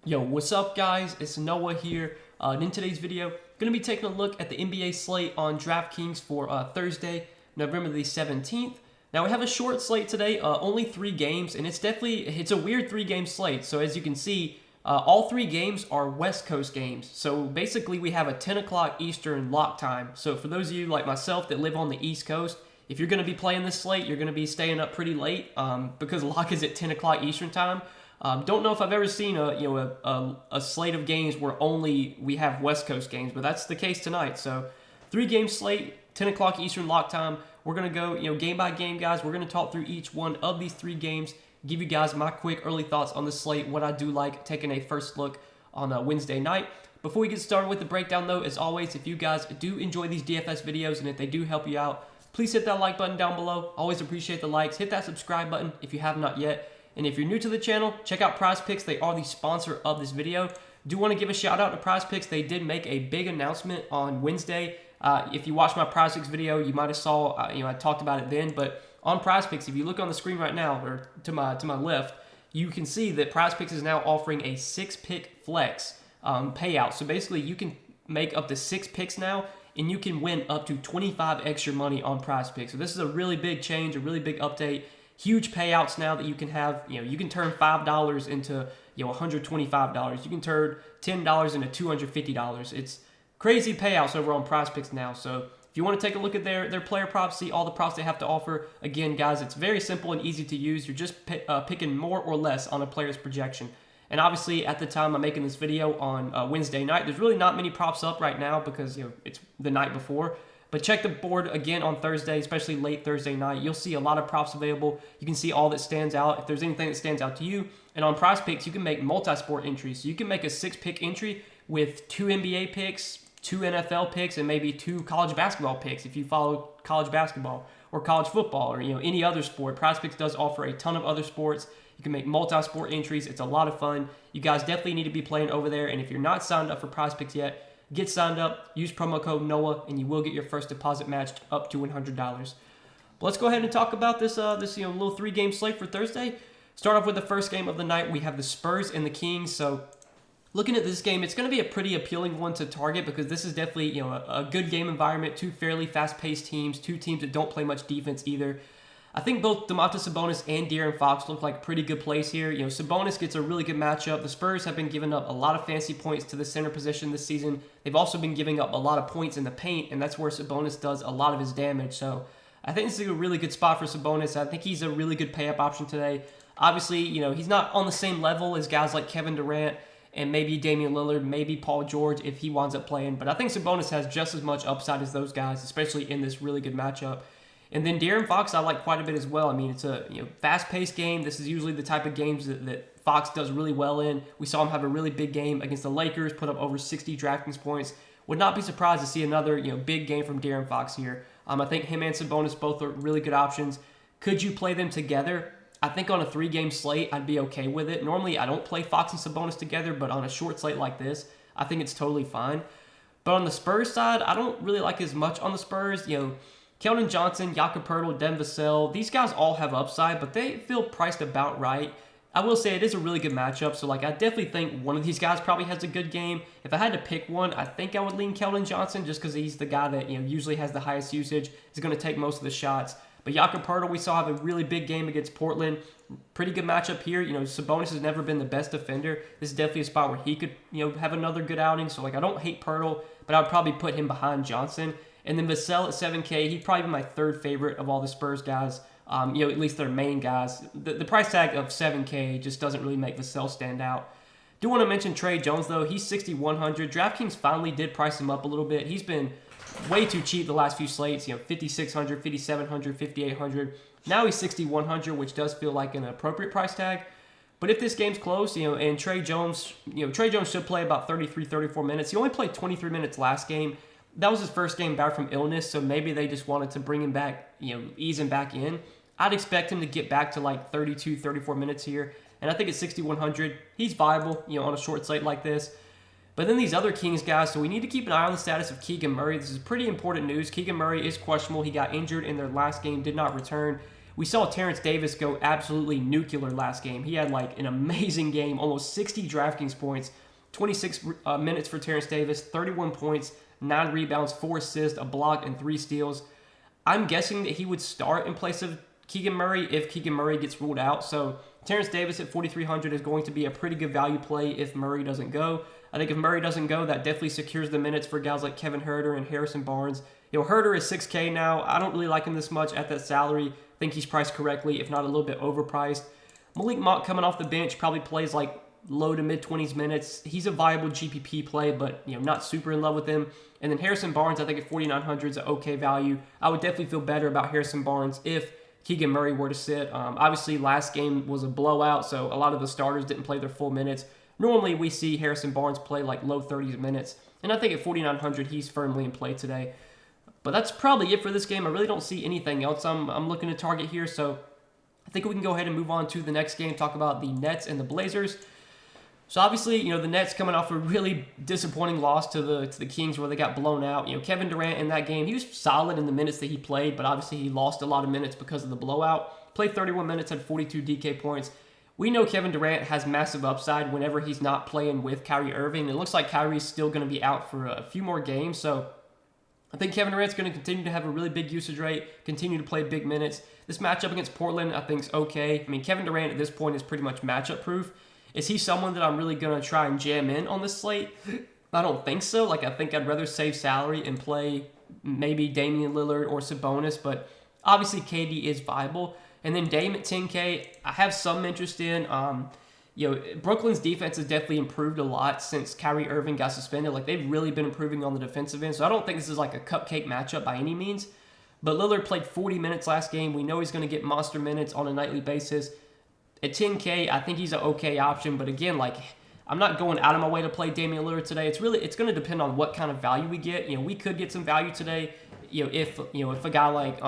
Yo, what's up guys? It's Noah here. In today's video, going to be taking a look at the NBA slate on Draftkings for Thursday, November the 17th. Now we have a short slate today, only 3 games, and it's a weird 3-game slate. So as you can see, all 3 games are West Coast games. So basically we have a 10 o'clock Eastern lock time. So for those of you like myself that live on the East Coast, if you're going to be playing this slate, you're going to be staying up pretty late because lock is at 10 o'clock Eastern time. Don't know if I've ever seen a slate of games where only we have West Coast games, but that's the case tonight. So 3-game slate, 10 o'clock Eastern lock time. We're going to go game by game, guys. We're going to talk through each one of these 3 games, give you guys my quick early thoughts on the slate, what I do like taking a first look on a Wednesday night. Before we get started with the breakdown, though, as always, if you guys do enjoy these DFS videos and if they do help you out, please hit that like button down below. Always appreciate the likes. Hit that subscribe button if you have not yet. And if you're new to the channel, check out PrizePicks. They are the sponsor of this video. Do want to give a shout out to PrizePicks. They did make a big announcement on Wednesday. If you watched my PrizePicks video, you might have saw I talked about it then. But on PrizePicks, if you look on the screen right now, or to my left, you can see that PrizePicks is now offering a 6-pick flex payout. So basically, you can make up to 6 picks now, and you can win up to 25 extra money on PrizePicks. So this is a really big change, a really big update. Huge payouts now that you can have. You can turn $5 into $125. You can turn $10 into $250. It's crazy payouts over on PrizePicks now. So if you want to take a look at their player props, see all the props they have to offer. Again, guys, it's very simple and easy to use. You're just picking more or less on a player's projection. And obviously, at the time I'm making this video on Wednesday night, there's really not many props up right now because it's the night before. But check the board again on Thursday, especially late Thursday night. You'll see a lot of props available. You can see all that stands out, if there's anything that stands out to you. And on PrizePicks, you can make multi-sport entries. So you can make a 6-pick entry with 2 NBA picks, 2 NFL picks, and maybe 2 college basketball picks if you follow college basketball or college football or any other sport. PrizePicks does offer a ton of other sports. You can make multi-sport entries. It's a lot of fun. You guys definitely need to be playing over there. And if you're not signed up for PrizePicks yet, get signed up, use promo code NOAH, and you will get your first deposit matched up to $100. But let's go ahead and talk about this little 3-game slate for Thursday. Start off with the first game of the night. We have the Spurs and the Kings. So looking at this game, it's going to be a pretty appealing one to target because this is definitely a good game environment. 2 fairly fast-paced teams, 2 teams that don't play much defense either. I think both Domantas Sabonis and De'Aaron Fox look like pretty good plays here. Sabonis gets a really good matchup. The Spurs have been giving up a lot of fancy points to the center position this season. They've also been giving up a lot of points in the paint, and that's where Sabonis does a lot of his damage. So I think this is a really good spot for Sabonis. I think he's a really good pay-up option today. Obviously, he's not on the same level as guys like Kevin Durant and maybe Damian Lillard, maybe Paul George if he winds up playing. But I think Sabonis has just as much upside as those guys, especially in this really good matchup. And then De'Aaron Fox, I like quite a bit as well. I mean, it's a fast-paced game. This is usually the type of games that Fox does really well in. We saw him have a really big game against the Lakers, put up over 60 Draftkings points. Would not be surprised to see another big game from De'Aaron Fox here. I think him and Sabonis both are really good options. Could you play them together? I think on a 3-game slate, I'd be okay with it. Normally, I don't play Fox and Sabonis together, but on a short slate like this, I think it's totally fine. But on the Spurs side, I don't really like as much on the Spurs. Keldon Johnson, Jakob Poeltl, Devin Vassell, these guys all have upside, but they feel priced about right. I will say it is a really good matchup, so I definitely think one of these guys probably has a good game. If I had to pick one, I think I would lean Keldon Johnson just because he's the guy that usually has the highest usage, is going to take most of the shots. But Jakob Poeltl, we saw have a really big game against Portland. Pretty good matchup here. Sabonis has never been the best defender. This is definitely a spot where he could have another good outing. So I don't hate Poeltl, but I would probably put him behind Johnson. And then Vassell at 7K, he'd probably be my 3rd favorite of all the Spurs guys. At least their main guys. The price tag of 7K just doesn't really make Vassell stand out. Do want to mention Trey Jones, though. He's 6,100. DraftKings finally did price him up a little bit. He's been way too cheap the last few slates. 5,600, 5,700, 5,800. Now he's 6,100, which does feel like an appropriate price tag. But if this game's close, and Trey Jones should play about 33, 34 minutes. He only played 23 minutes last game. That was his first game back from illness, so maybe they just wanted to bring him back, ease him back in. I'd expect him to get back to like 32, 34 minutes here. And I think at 6,100, he's viable, on a short slate like this. But then these other Kings guys, so we need to keep an eye on the status of Keegan Murray. This is pretty important news. Keegan Murray is questionable. He got injured in their last game, did not return. We saw Terrence Davis go absolutely nuclear last game. He had like an amazing game, almost 60 DraftKings points, 26 minutes for Terrence Davis, 31 points, 9 rebounds, 4 assists, a block, and 3 steals. I'm guessing that he would start in place of Keegan Murray if Keegan Murray gets ruled out. So Terrence Davis at 4,300 is going to be a pretty good value play if Murray doesn't go. I think if Murray doesn't go, that definitely secures the minutes for guys like Kevin Huerter and Harrison Barnes. Huerter is $6K now. I don't really like him this much at that salary. I think he's priced correctly, if not a little bit overpriced. Malik Monk coming off the bench probably plays like low to mid 20s minutes. He's a viable GPP play, but not super in love with him. And then Harrison Barnes, I think at 4,900 is an okay value. I would definitely feel better about Harrison Barnes if Keegan Murray were to sit. Obviously, last game was a blowout, so a lot of the starters didn't play their full minutes. Normally, we see Harrison Barnes play like low 30s minutes, and I think at 4,900, he's firmly in play today. But that's probably it for this game. I really don't see anything else I'm looking to target here, so I think we can go ahead and move on to the next game, talk about the Nets and the Blazers. So obviously, the Nets coming off a really disappointing loss to the Kings where they got blown out. Kevin Durant in that game, he was solid in the minutes that he played, but obviously he lost a lot of minutes because of the blowout. Played 31 minutes, had 42 DK points. We know Kevin Durant has massive upside whenever he's not playing with Kyrie Irving. It looks like Kyrie's still going to be out for a few more games, so I think Kevin Durant's going to continue to have a really big usage rate, continue to play big minutes. This matchup against Portland, I think, is okay. I mean, Kevin Durant at this point is pretty much matchup proof. Is he someone that I'm really going to try and jam in on this slate? I don't think so. I think I'd rather save salary and play maybe Damian Lillard or Sabonis, but obviously KD is viable. And then Dame at 10K, I have some interest in. Brooklyn's defense has definitely improved a lot since Kyrie Irving got suspended. They've really been improving on the defensive end, so I don't think this is a cupcake matchup by any means. But Lillard played 40 minutes last game. We know he's going to get monster minutes on a nightly basis. At 10K, I think he's an okay option, but again, I'm not going out of my way to play Damian Lillard today. It's going to depend on what kind of value we get. We could get some value today. If a guy like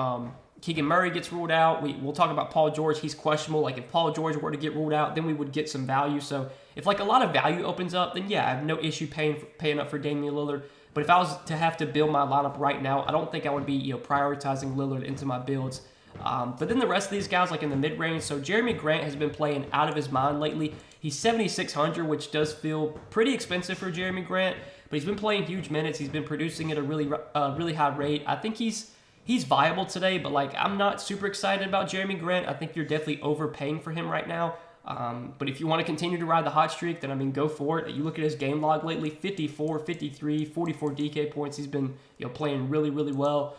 Keegan Murray gets ruled out, we'll talk about Paul George. He's questionable. If Paul George were to get ruled out, then we would get some value. So if a lot of value opens up, then yeah, I have no issue paying up for Damian Lillard. But if I was to have to build my lineup right now, I don't think I would be prioritizing Lillard into my builds. But then the rest of these guys, in the mid-range, so Jeremy Grant has been playing out of his mind lately. He's 7,600, which does feel pretty expensive for Jeremy Grant, but he's been playing huge minutes. He's been producing at a really high rate. I think he's viable today, but I'm not super excited about Jeremy Grant. I think you're definitely overpaying for him right now. But if you want to continue to ride the hot streak, then go for it. You look at his game log lately: 54, 53, 44 DK points. He's been playing really, really well.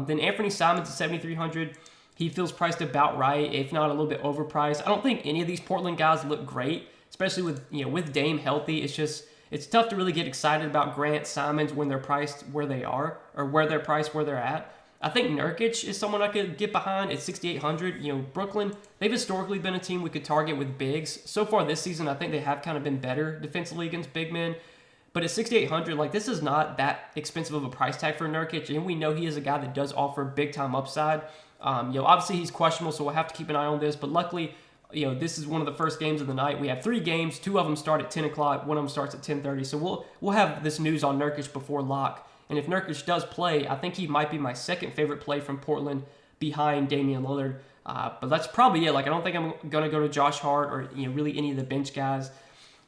Then Anthony Simons at 7,300. He feels priced about right, if not a little bit overpriced. I don't think any of these Portland guys look great, especially with Dame healthy. It's tough to really get excited about Grant, Simons when they're priced where they are, or where they're priced where they're at. I think Nurkic is someone I could get behind at 6,800. Brooklyn, they've historically been a team we could target with bigs. So far this season, I think they have kind of been better defensively against big men. But at 6,800, this is not that expensive of a price tag for Nurkic, and we know he is a guy that does offer big-time upside. Obviously he's questionable, so we'll have to keep an eye on this. But luckily, this is one of the first games of the night. We have 3 games. 2 of them start at 10 o'clock. 1 of them starts at 10:30. So we'll have this news on Nurkic before lock. And if Nurkic does play, I think he might be my second favorite play from Portland behind Damian Lillard. But that's probably it. I don't think I'm going to go to Josh Hart or really any of the bench guys.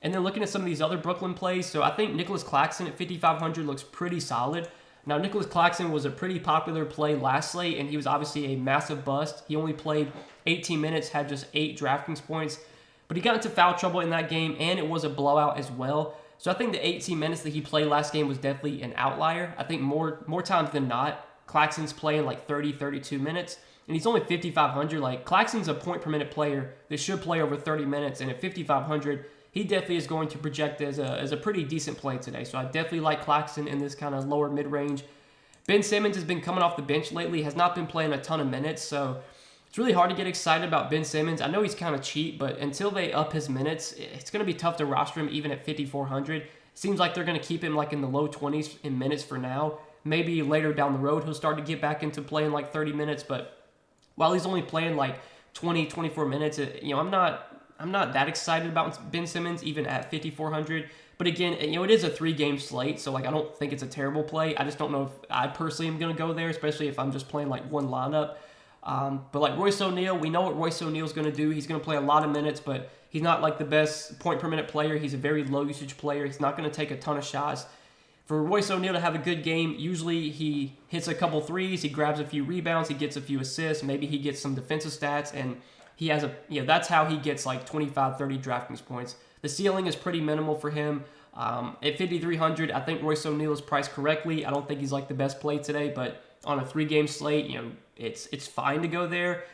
And then looking at some of these other Brooklyn plays, so I think Nicholas Claxton at 5,500 looks pretty solid. Now, Nicholas Claxton was a pretty popular play last slate, and he was obviously a massive bust. He only played 18 minutes, had just 8 DraftKings points, but he got into foul trouble in that game, and it was a blowout as well. So I think the 18 minutes that he played last game was definitely an outlier. I think more times than not, Claxton's playing 30, 32 minutes, and he's only 5,500. Claxton's a point per minute player that should play over 30 minutes, and at 5,500, he definitely is going to project as a pretty decent play today. So I definitely like Claxton in this kind of lower mid-range. Ben Simmons has been coming off the bench lately, has not been playing a ton of minutes, so it's really hard to get excited about Ben Simmons. I know he's kind of cheap, but until they up his minutes, it's going to be tough to roster him even at 5,400. Seems like they're going to keep him in the low 20s in minutes for now. Maybe later down the road he'll start to get back into playing 30 minutes, but while he's only playing 20, 24 minutes, I'm not that excited about Ben Simmons even at 5,400. But again, it is a 3-game slate, so I don't think it's a terrible play. I just don't know if I personally am going to go there, especially if I'm just playing one lineup. But like Royce O'Neal, we know what Royce O'Neal's going to do. He's going to play a lot of minutes, but he's not like the best point per minute player. He's a very low usage player. He's not going to take a ton of shots. For Royce O'Neal to have a good game, usually he hits a couple threes, he grabs a few rebounds, he gets a few assists, maybe he gets some defensive stats, and he has that's how he gets like 25, 30 DraftKings points. The ceiling is pretty minimal for him. At 5,300, I think Royce O'Neal is priced correctly. I don't think he's like the best play today, but on a 3-game slate, it's fine to go there.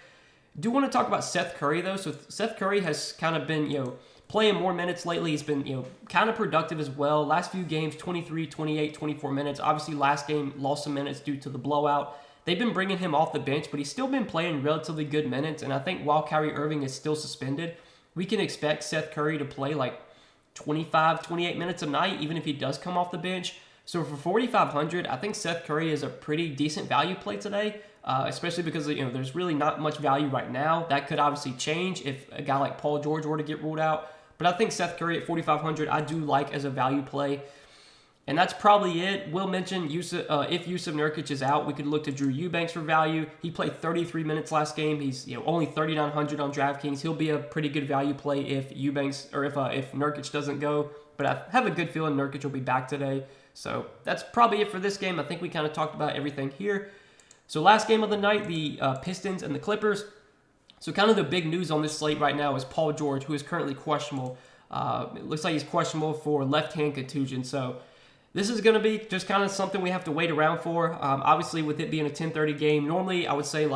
Do want to talk about Seth Curry though. So Seth Curry has kind of been, playing more minutes lately. He's been, kind of productive as well. Last few games, 23, 28, 24 minutes. Obviously, last game lost some minutes due to the blowout. They've been bringing him off the bench, but he's still been playing relatively good minutes. And I think while Kyrie Irving is still suspended, we can expect Seth Curry to play like 25, 28 minutes a night, even if he does come off the bench. So for 4,500, I think Seth Curry is a pretty decent value play today, especially because there's really not much value right now. That could obviously change if a guy like Paul George were to get ruled out. But I think Seth Curry at 4,500, I do like as a value play. And that's probably it. We'll mention if Jusuf Nurkic is out, we could look to Drew Eubanks for value. He played 33 minutes last game. He's only 3,900 on DraftKings. He'll be a pretty good value play if Eubanks or if Nurkic doesn't go. But I have a good feeling Nurkic will be back today. So that's probably it for this game. I think we kind of talked about everything here. So last game of the night, the Pistons and the Clippers. So kind of the big news on this slate right now is Paul George, who is currently questionable. It looks like he's questionable for left-hand contusion. So this is going to be just kind of something we have to wait around for. Obviously, with it being a 10:30 game, normally I would say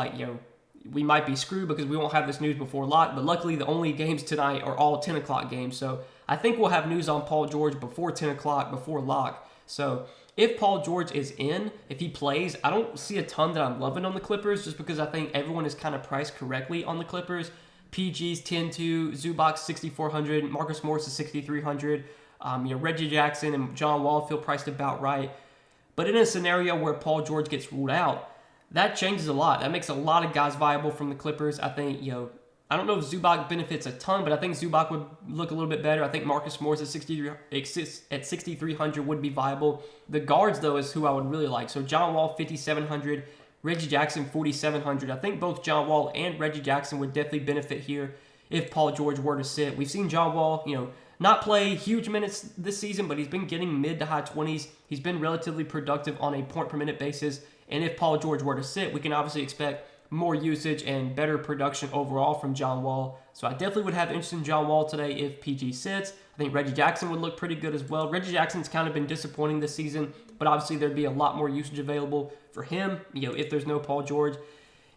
we might be screwed because we won't have this news before lock. But luckily, the only games tonight are all 10 o'clock games. So I think we'll have news on Paul George before 10 o'clock, before lock. So if Paul George is in, if he plays, I don't see a ton that I'm loving on the Clippers just because I think everyone is kind of priced correctly on the Clippers. PG's 10-2, Zubac 6,400, Marcus Morris is 6,300. Reggie Jackson and John Wall feel priced about right. But in a scenario where Paul George gets ruled out, that changes a lot. That makes a lot of guys viable from the Clippers. I think, I don't know if Zubac benefits a ton, but I think Zubac would look a little bit better. I think Marcus Morris at 6,300 would be viable. The guards, though, is who I would really like. So John Wall, 5,700. Reggie Jackson, 4,700. I think both John Wall and Reggie Jackson would definitely benefit here if Paul George were to sit. We've seen John Wall, not play huge minutes this season, but he's been getting mid to high 20s. He's been relatively productive on a point-per-minute basis. And if Paul George were to sit, we can obviously expect more usage and better production overall from John Wall. So I definitely would have interest in John Wall today if PG sits. I think Reggie Jackson would look pretty good as well. Reggie Jackson's kind of been disappointing this season, but obviously there'd be a lot more usage available for him, if there's no Paul George.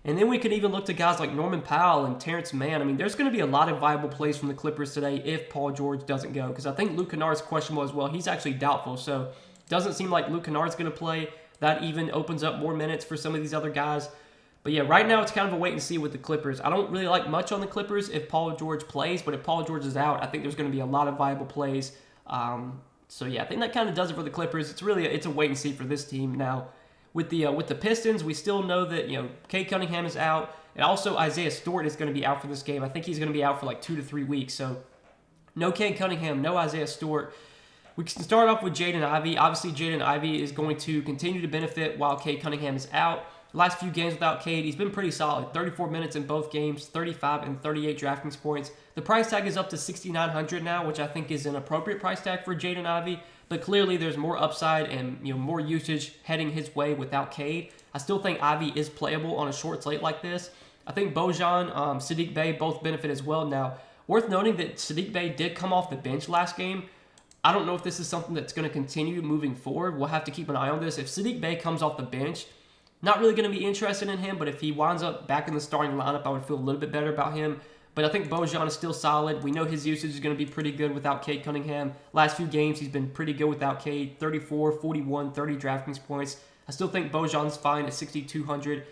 And then we could even look to guys like Norman Powell and Terrence Mann. I mean, there's going to be a lot of viable plays from the Clippers today if Paul George doesn't go, because I think Luke Kennard's questionable as well. He's actually doubtful, so it doesn't seem like Luke Kennard's going to play. That even opens up more minutes for some of these other guys. But yeah, right now it's kind of a wait and see with the Clippers. I don't really like much on the Clippers if Paul George plays, but if Paul George is out, I think there's going to be a lot of viable plays. So yeah, I think that kind of does it for the Clippers. It's a wait and see for this team now. With the Pistons, we still know that Cade Cunningham is out, and also Isaiah Stewart is going to be out for this game. I think he's going to be out for like 2 to 3 weeks. So no Cade Cunningham, no Isaiah Stewart. We can start off with Jaden Ivey. Obviously, Jaden Ivey is going to continue to benefit while Cade Cunningham is out. Last few games without Cade, he's been pretty solid. 34 minutes in both games, 35 and 38 DraftKings points. The price tag is up to $6,900 now, which I think is an appropriate price tag for Jaden Ivey. But clearly, there's more upside and more usage heading his way without Cade. I still think Ivey is playable on a short slate like this. I think Bojan, Saddiq Bey both benefit as well. Now, worth noting that Saddiq Bey did come off the bench last game. I don't know if this is something that's going to continue moving forward. We'll have to keep an eye on this. If Saddiq Bey comes off the bench, not really going to be interested in him, but if he winds up back in the starting lineup, I would feel a little bit better about him. But I think Bojan is still solid. We know his usage is going to be pretty good without Cade Cunningham. Last few games, he's been pretty good without Cade. 34, 41, 30 DraftKings points. I still think Bojan's fine at 6,200.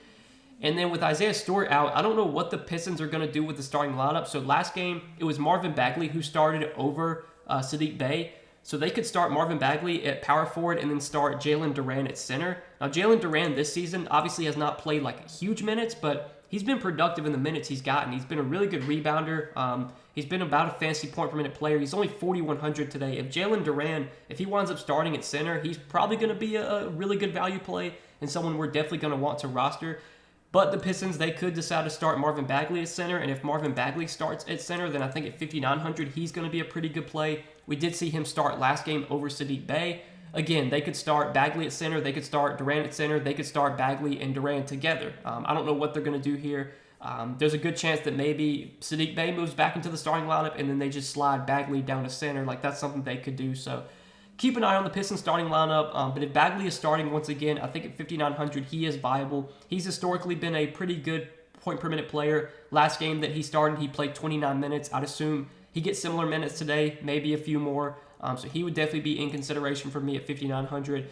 And then with Isaiah Stewart out, I don't know what the Pistons are going to do with the starting lineup. So last game, it was Marvin Bagley who started over Saddiq Bey. So they could start Marvin Bagley at power forward and then start Jalen Duren at center. Now, Jalen Duren this season obviously has not played like huge minutes, but he's been productive in the minutes he's gotten. He's been a really good rebounder. He's been about a fantasy point per minute player. He's only 4,100 today. If Jalen Duren, if he winds up starting at center, he's probably going to be a really good value play and someone we're definitely going to want to roster. But the Pistons, they could decide to start Marvin Bagley at center, and if Marvin Bagley starts at center, then I think at 5,900, he's going to be a pretty good play. We did see him start last game over Sadiq Bey. Again, they could start Bagley at center, they could start Durant at center, they could start Bagley and Durant together. I don't know what they're going to do here. There's a good chance that maybe Sadiq Bey moves back into the starting lineup, and then they just slide Bagley down to center. Like, that's something they could do. So keep an eye on the Pistons starting lineup. But if Bagley is starting once again, I think at 5,900 he is viable. He's historically been a pretty good point per minute player. Last game that he started, he played 29 minutes. I'd assume he gets similar minutes today, maybe a few more. So he would definitely be in consideration for me at 5,900.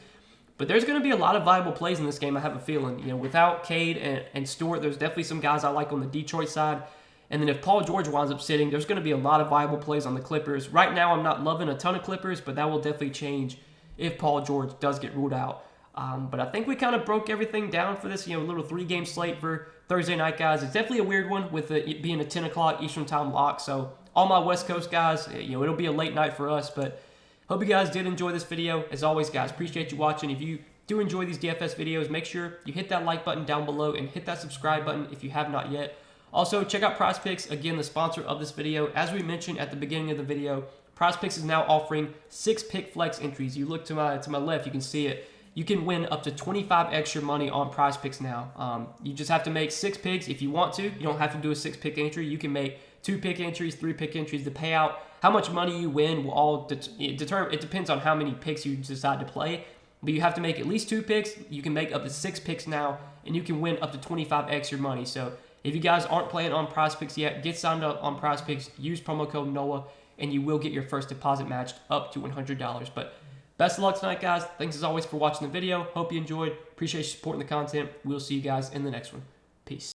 But there's going to be a lot of viable plays in this game, I have a feeling. You know, without Cade and Stewart, there's definitely some guys I like on the Detroit side. And then if Paul George winds up sitting, there's going to be a lot of viable plays on the Clippers. Right now, I'm not loving a ton of Clippers, but that will definitely change if Paul George does get ruled out. But I think we kind of broke everything down for this, little 3-game slate for Thursday night, guys. It's definitely a weird one with it being a 10 o'clock Eastern time lock. So all my West Coast guys, it'll be a late night for us. But hope you guys did enjoy this video. As always, guys, appreciate you watching. If you do enjoy these DFS videos, make sure you hit that like button down below and hit that subscribe button if you have not yet. Also, check out PrizePicks, again, the sponsor of this video. As we mentioned at the beginning of the video, PrizePicks is now offering 6 pick flex entries. You look to my left, you can see it. You can win up to 25 extra money on PrizePicks now. You just have to make 6 picks if you want to. You don't have to do a 6-pick entry. You can make 2-pick entries, 3-pick entries. The payout, how much money you win will all determine. It depends on how many picks you decide to play. But you have to make at least 2 picks. You can make up to 6 picks now, and you can win up to 25 extra money. So if you guys aren't playing on PrizePicks yet, get signed up on PrizePicks. Use promo code NOAH, and you will get your first deposit matched up to $100. But best of luck tonight, guys. Thanks as always for watching the video. Hope you enjoyed. Appreciate you supporting the content. We'll see you guys in the next one. Peace.